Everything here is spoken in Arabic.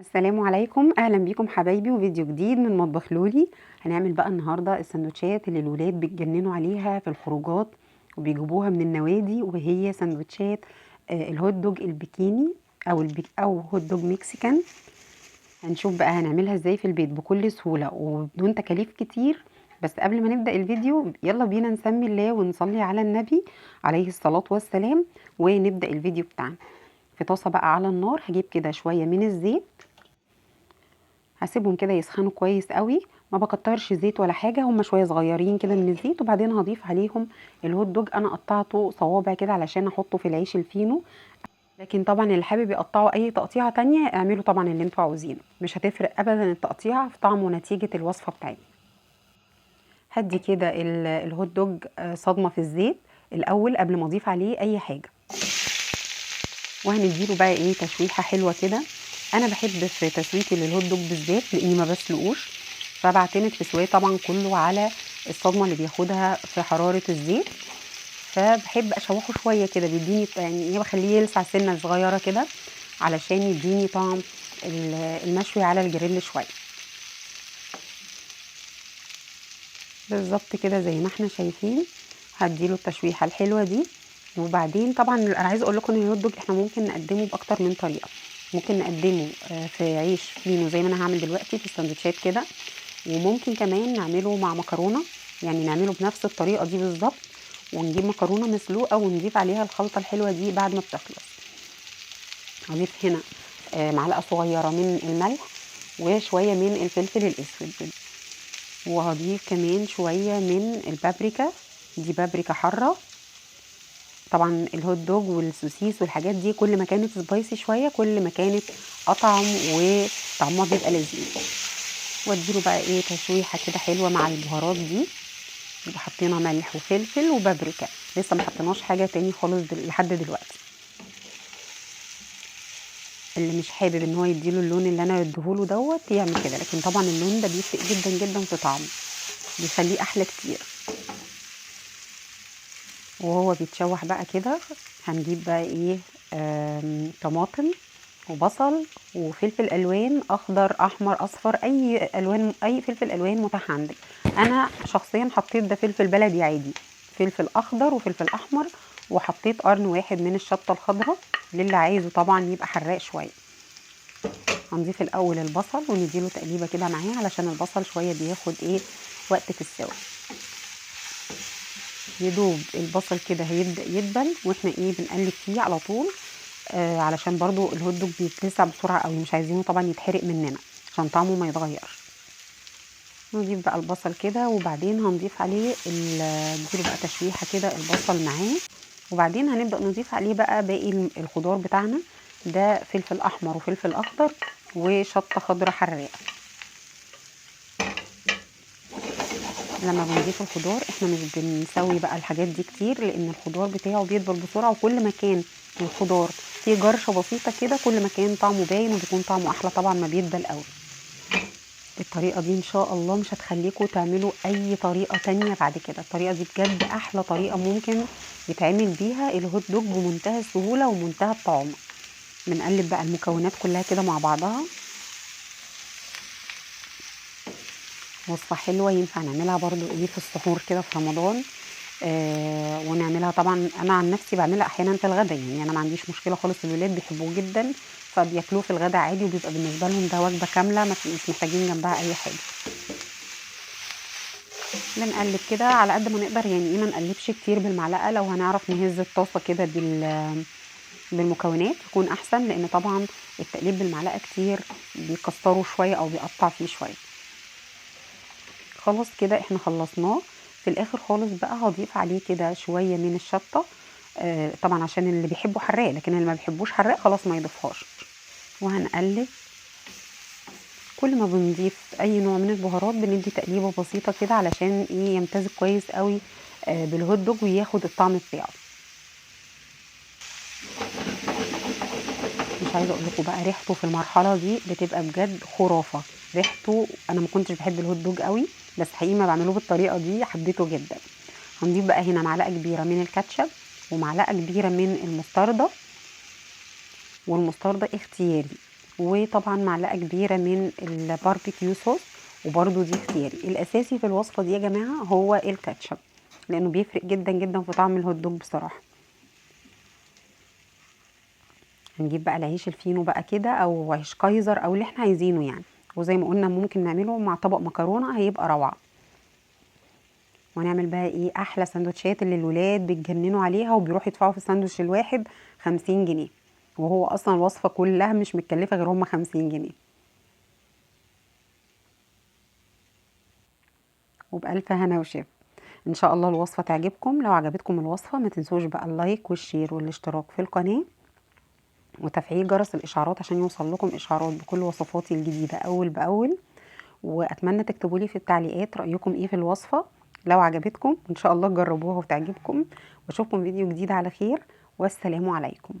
السلام عليكم، اهلا بيكم حبايبي وفيديو جديد من مطبخ لولي. هنعمل بقى النهارده السندوتشات اللي الولاد بيتجننوا عليها في الخروجات وبيجيبوها من النوادي، وهي سندوتشات الهوت دوج البيكيني او هوت دوج مكسيكان. هنشوف بقى هنعملها ازاي في البيت بكل سهوله وبدون تكاليف كتير. بس قبل ما نبدا الفيديو يلا بينا نسمي الله ونصلي على النبي عليه الصلاه والسلام ونبدا الفيديو بتاعنا. في طاسه بقى على النار هجيب كده شويه من الزيت، هسيبهم كده يسخنوا كويس قوي، ما بكترش زيت ولا حاجه، هم شويه صغيرين كده من الزيت. وبعدين هضيف عليهم الهوت دوج، انا قطعته صوابع كده علشان احطه في العيش الفينو، لكن طبعا اللي حابب يقطعوا اي تقطيعه تانية اعملوا طبعا اللي انتوا عاوزينه، مش هتفرق ابدا التقطيعه في طعم ونتيجه الوصفه بتاعتنا. هدي كده الهوت دوج صدمه في الزيت الاول قبل ما اضيف عليه اي حاجه، وهنديله بقى ايه تشويحه حلوه كده. انا بحب في تسويتي للهوت دوج بالذات لاني ما بسلقوش، فبعتمد في سواه طبعا كله على الصدمه اللي بياخدها في حراره الزيت. فبحب اشوحه شويه كده، بيديني يعني ايه، بخليه يلسع سنه صغيره كده علشان يديني طعم المشوي على الجريل شويه. بالظبط كده زي ما احنا شايفين، هديله التشويحه الحلوه دي. وبعدين طبعا انا عايزه اقول لكم ان الهوت دوج احنا ممكن نقدمه باكتر من طريقه. ممكن نقدمه في عيش فينو زي ما انا هعمل دلوقتي في السندوتشات كده، وممكن كمان نعمله مع مكرونه، يعني نعمله بنفس الطريقه دي بالظبط، ونجيب مكرونه مسلوقه ونضيف عليها الخلطه الحلوه دي بعد ما بتخلص. هضيف هنا معلقه صغيره من الملح وشويه من الفلفل الاسود، وهضيف كمان شويه من البابريكا، دي بابريكا حاره. طبعا الهوت دوج والسوسيس والحاجات دي كل ما كانت سبايسي شويه كل ما كانت اطعم وطعمها بيبقى لذيذ. واديله بقى ايه تشويحه كده حلوه مع البهارات دي، يبقى حطينا ملح وفلفل وبابريكا، لسه ما حطيناش حاجه تاني خالص لحد دلوقتي. اللي مش حابب ان هو يديله اللون اللي انا اديهوله دوت يعمل كده، لكن طبعا اللون ده بيفرق جدا جدا في طعمه، بيخليه احلى كتير. وهو بيتشوح بقى كده هنجيب بقى ايه طماطم وبصل وفلفل الوان اخضر احمر اصفر، اي الوان، اي فلفل الوان متاح عندك. انا شخصيا حطيت ده فلفل بلدي عادي، فلفل اخضر وفلفل احمر، وحطيت قرن واحد من الشطه الخضراء للي عايزه طبعا يبقى حراق شويه. هنضيف الاول البصل ونديله تقليبه كده معاه علشان البصل شويه بياخد ايه وقت في السوا. يدوب البصل كده هيبدأ يدبل واحنا ايه بنقلب فيه على طول، علشان برضو الهوت دوج بيتلسع بسرعه قوي، مش عايزينه طبعا يتحرق مننا عشان طعمه ما يتغيرش. نضيف بقى البصل كده وبعدين هنضيف عليه نديله بقى تشويحه كده البصل معاه، وبعدين هنبدأ نضيف عليه بقى باقي الخضار بتاعنا، ده فلفل احمر وفلفل اخضر وشطه خضراء حراقه. لما بنضيف الخضار احنا مش بنسوي بقى الحاجات دي كتير، لان الخضار بتاعه بيدبل بسرعه، وكل ما كان الخضار فيه جرشه بسيطه كده كل ما كان طعمه باين وبيكون طعمه احلى طبعا ما بيدبل قوي. الطريقه دي ان شاء الله مش هتخليكم تعملوا اي طريقه تانية بعد كده، الطريقه دي بجد احلى طريقه ممكن يتعمل بيها الهوت دوج بمنتهى السهوله ومنتهى الطعم. بنقلب بقى المكونات كلها كده مع بعضها. وصفه حلوه ينفع نعملها برضو ايه في السحور كده في رمضان. ونعملها طبعا، انا عن نفسي بعملها احيانا في الغداء، يعني انا ما عنديش مشكله خالص، الولاد بيحبوه جدا فبياكلوه في الغداء عادي، وبيبقى بالنسبه لهم ده وجبه كامله مش محتاجين جنبها اي حاجه. بنقلب كده على قد ما نقدر، يعني ايه ما نقلبش كتير بالمعلقه، لو هنعرف نهز الطاسه كده بالمكونات يكون احسن، لان طبعا التقليب بالمعلقه كتير بيكسره شويه او بيقطع فيه شويه. خلاص كده احنا خلصناه. في الاخر خالص بقى هضيف عليه كده شويه من الشطه، طبعا عشان اللي بيحبه حراق، لكن اللي ما بيحبوش حراق خلاص ما يضيفهاش. وهنقلب، كل ما بنضيف اي نوع من البهارات بندي تقليبه بسيطه كده علشان ايه يمتزج كويس قوي بالهوت دوج وياخد الطعم بتاعه. مش عايزه اقول لكم بقى ريحته في المرحله دي بتبقى بجد خرافه. ريحته انا ما كنتش بحب الهوت دوج قوي، بس حقيقي ما بعمله بالطريقه دي حبيته جدا. هنضيف بقى هنا معلقه كبيره من الكاتشب ومعلقه كبيره من المستردة، والمستردة اختياري، وطبعا معلقه كبيره من الباربيكيو صوص، وبرده دي اختياري. الاساسي في الوصفه دي يا جماعه هو الكاتشب، لانه بيفرق جدا جدا في طعم الهوت دوج بصراحه. هنجيب بقى العيش الفينو بقى كده، او عيش كايزر، او اللي احنا عايزينه يعني. وزي ما قلنا ممكن نعمله مع طبق مكرونه، هيبقى روعه. ونعمل بقى ايه احلى سندوتشات اللي الولاد بيتجننوا عليها، وبيروحوا يدفعوا في الساندوتش الواحد 50 جنيه، وهو اصلا الوصفه كلها مش متكلفه غير هم 50 جنيه. وبألف هنا وشفا. ان شاء الله الوصفه تعجبكم. لو عجبتكم الوصفه ما تنسوش بقى اللايك والشير والاشتراك في القناه، وتفعيل جرس الاشعارات عشان يوصل لكم اشعارات بكل وصفاتي الجديده اول باول. واتمنى تكتبوا لي في التعليقات رايكم ايه في الوصفه لو عجبتكم، ان شاء الله تجربوها وتعجبكم. واشوفكم فيديو جديد على خير، والسلام عليكم.